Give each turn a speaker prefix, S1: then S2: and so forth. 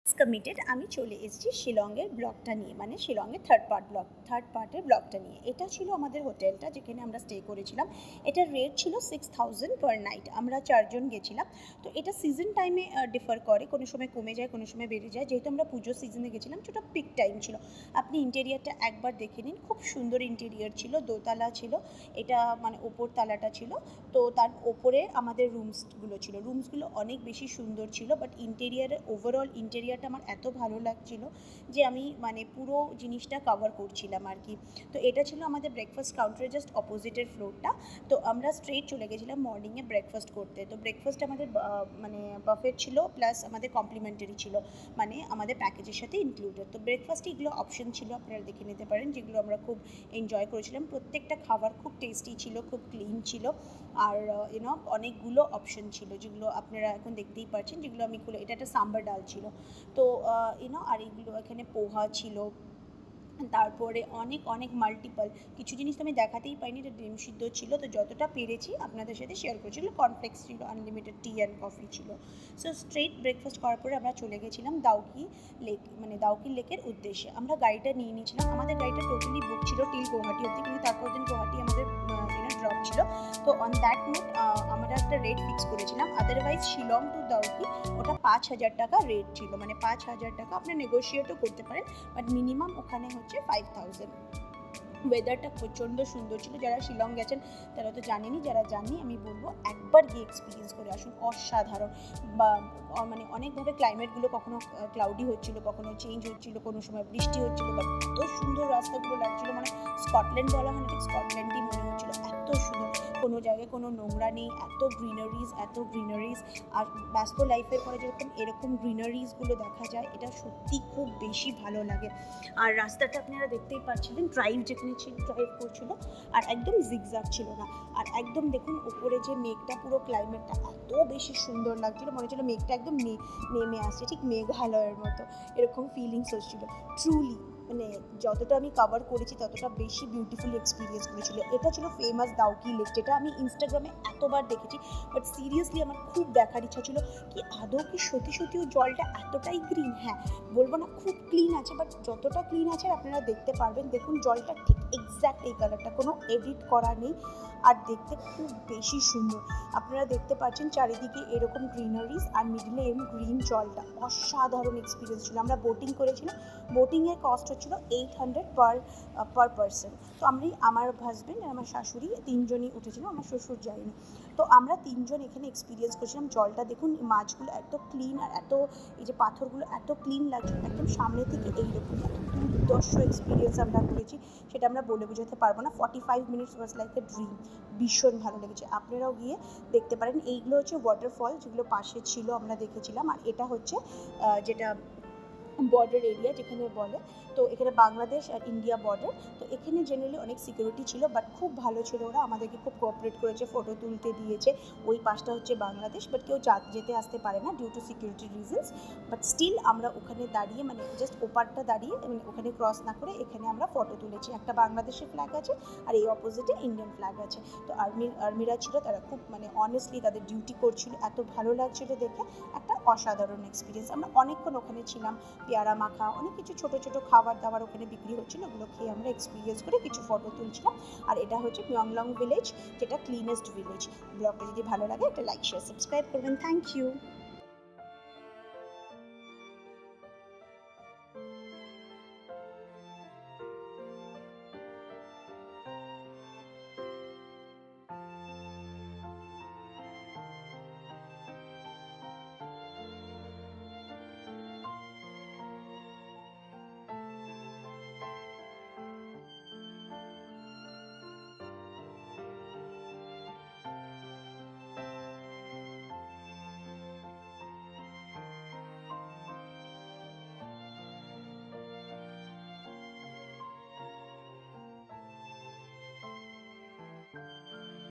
S1: Committed আমি চলে এসেছি শিলংয়ের ব্লগটা নিয়ে, মানে শিলংয়ের থার্ড পার্টের ব্লগটা নিয়ে। এটা ছিল আমাদের হোটেলটা যেখানে আমরা স্টে করেছিলাম। এটার রেট ছিল 6000 পার নাইট। আমরা 4 জন গেছিলাম। তো এটা সিজন টাইমে ডিফার করে, কোনো সময় কমে যায়, কোনো সময় বেড়ে যায়। যেহেতু আমরা পুজোর সিজনে গেছিলাম, সেটা পিক টাইম ছিল। আপনি ইন্টেরিয়ারটা একবার দেখে নিন, খুব সুন্দর ইন্টেরিয়ার ছিল, দোতলা ছিল। এটা মানে ওপর তালাটা ছিল। তো তার ওপরে আমাদের রুমসগুলো অনেক বেশি সুন্দর ছিল। বাট ওভারঅল ইন্টেরিয়ারটা আমার এত ভালো লাগছিল যে আমি মানে পুরো জিনিসটা কভার করছিলাম আর কি। তো এটা ছিল আমাদের ব্রেকফাস্ট কাউন্টারের জাস্ট অপোজিটের ফ্লোরটা। তো আমরা স্ট্রেট চলে গেছিলাম মর্নিংয়ে ব্রেকফাস্ট করতে। তো ব্রেকফাস্ট আমাদের মানে বাফেট ছিল, প্লাস আমাদের কমপ্লিমেন্টারি ছিল, মানে আমাদের প্যাকেজের সাথে ইনক্লুডেড। তো ব্রেকফাস্টে এগুলো অপশন ছিল, আপনারা দেখে নিতে পারেন, যেগুলো আমরা খুব এনজয় করেছিলাম। প্রত্যেকটা খাবার খুব টেস্টি ছিল, খুব ক্লিন ছিল। আর অনেকগুলো অপশন ছিল, যেগুলো আপনারা এখন দেখতেই পাচ্ছেন, যেগুলো আমি খুলে, এটা একটা সাম্বার ডাল ছিল। তো আর এইগুলো এখানে পোহা ছিল। তারপরে অনেক অনেক মাল্টিপল কিছু জিনিস তো আমি দেখাতেই পাইনি। এটা ডিম সিদ্ধ ছিল। তো যতটা পেরেছি আপনাদের সাথে শেয়ার করেছিল। কর্নফ্লেক্স ছিল, আনলিমিটেড টি অ্যান্ড কফি ছিল। সো স্ট্রেট ব্রেকফাস্ট করার পরে আমরা চলে গেছিলাম দাউকি লেক, মানে দাউকি লেকের উদ্দেশ্যে। আমরা গাড়িটা নিয়ে নিয়েছিলাম। আমাদের গাড়িটা টোটালি বুক ছিল টিল গুয়াহাটি অবধি, কিন্তু তারপর দিন গুয়াহাটি আমাদের ড্রপ ছিল। তো অন দ্যাট নোট আমরা একটা রেট ফিক্স করেছিলাম। আদারওয়াইজ শিলং টু দাউকি ওটা 5000 টাকা রেট ছিল, মানে 5000 টাকা। আপনি নেগোশিয়েটও করতে পারেন, বাট মিনিমাম ওখানে হচ্ছে 5000। ওয়েদারটা প্রচণ্ড সুন্দর ছিল। যারা শিলং গেছেন তারা তো জানেনই, যারা জাননি আমি বলবো একবার গিয়ে এক্সপিরিয়েন্স করে আসুন। অসাধারণ। বা মানে অনেকভাবে ক্লাইমেটগুলো কখনো ক্লাউডি হচ্ছিল, কখনো চেঞ্জ হচ্ছিল, কোনো সময় বৃষ্টি হচ্ছিল, বাট এত সুন্দর রাস্তাগুলো লাগছিল, মানে স্কটল্যান্ড বলা হয় না, ঠিক স্কটল্যান্ডই মনে হচ্ছিল। এত সুন্দর, কোনো জায়গায় কোনো নোংরা নেই, এত গ্রিনারিজ। আর ব্যস্ত লাইফের পরে যেরকম এরকম গ্রিনারিজগুলো দেখা যায়, এটা সত্যি খুব বেশি ভালো লাগে। আর রাস্তাটা আপনারা দেখতেই পাচ্ছিলেন, ড্রাইভ করছিল, আর একদম জিগজ্যাগ ছিল না। আর একদম দেখুন উপরে যে মেঘটা, পুরো ক্লাইমেটটা এত বেশি সুন্দর লাগছিল, মনে হচ্ছিল মেঘটা একদম নেমে আসছে, ঠিক মেঘালয়ের মতো এরকম ফিলিংস হচ্ছিল। ট্রুলি মানে যতটা আমি কভার করেছি ততটা বেশি বিউটিফুল এক্সপিরিয়েন্স করেছিল। এটা ছিল ফেমাস দাউকি লেক, যেটা আমি ইনস্টাগ্রামে এতবার দেখেছি, বাট সিরিয়াসলি আমার খুব দেখার ইচ্ছা ছিল কি আদৌ কি সত্যি জলটা এতটাই গ্রিন। হ্যাঁ, বলবো না খুব ক্লিন আছে, বাট যতটা ক্লিন আছে আপনারা দেখতে পারবেন। দেখুন জলটা ঠিক এক্স্যাক্ট এই কালারটা, কোনো এডিট করা নেই, আর দেখতে খুব বেশি সুন্দর। আপনারা দেখতে পাচ্ছেন চারিদিকে এরকম গ্রিনারিজ, আর মিডলে এরকম গ্রিন জলটা। অসাধারণ এক্সপিরিয়েন্স ছিল। আমরা বোটিং করেছিলাম। বোটিংয়ের কস্ট হচ্ছিল 800 পার পারসন। তো আমার হাজব্যান্ড আর আমার শাশুড়ি তিনজনই উঠেছিলাম, আমার শ্বশুর যায়নি। তো আমরা তিনজন এখানে এক্সপিরিয়েন্স করেছিলাম। জলটা দেখুন, মাছগুলো এত ক্লিন, আর এত এই যে পাথরগুলো এত ক্লিন লাগছিল একদম সামনে থেকে। এইরকম এত দুর্দর্শ এক্সপিরিয়েন্স আমরা করেছি, সেটা আমরা বলে বোঝাতে পারবো না। 45 minutes was like a dream. ভীষণ ভালো লেগেছে, আপনারাও গিয়ে দেখতে পারেন। এইগুলো হচ্ছে ওয়াটারফল, যেগুলো পাশে ছিল, আমরা দেখেছিলাম। আর এটা হচ্ছে যেটা বর্ডার এরিয়া যেখানে বলে, তো এখানে বাংলাদেশ আর ইন্ডিয়া বর্ডার। তো এখানে জেনারেলি অনেক সিকিউরিটি ছিল, বাট খুব ভালো ছিল, ওরা আমাদেরকে খুব কোঅপারেট করেছে, ফটো তুলতে দিয়েছে। ওই পাশটা হচ্ছে বাংলাদেশ, বাট কেউ যেতে আসতে পারে না due to security reasons. But still আমরা ওখানে দাঁড়িয়ে, মানে জাস্ট ওপারটা দাঁড়িয়ে, মানে ওখানে ক্রস না করে এখানে আমরা ফটো তুলেছি। একটা বাংলাদেশের ফ্ল্যাগ আছে, আর এই অপোজিটে ইন্ডিয়ান ফ্ল্যাগ আছে। তো আর্মিরা ছিল, তারা খুব মানে অনেস্টলি তাদের ডিউটি করছিল। এত ভালো লাগছিল দেখে, একটা অসাধারণ এক্সপিরিয়েন্স। আমরা অনেকক্ষণ ওখানে ছিলাম। পেয়ারা মাখা, অনেক কিছু ছোটো ছোটো খাবার দাবার ওখানে বিক্রি হচ্ছিলো, ওগুলো খেয়ে আমরা এক্সপিরিয়েন্স করে কিছু ফটো তুলছিলাম। আর এটা হচ্ছে মিয়ংলং ভিলেজ, যেটা ক্লিনেস্ট ভিলেজ। ব্লগটা যদি ভালো লাগে একটা লাইক শেয়ার সাবস্ক্রাইব করবেন। Thank you.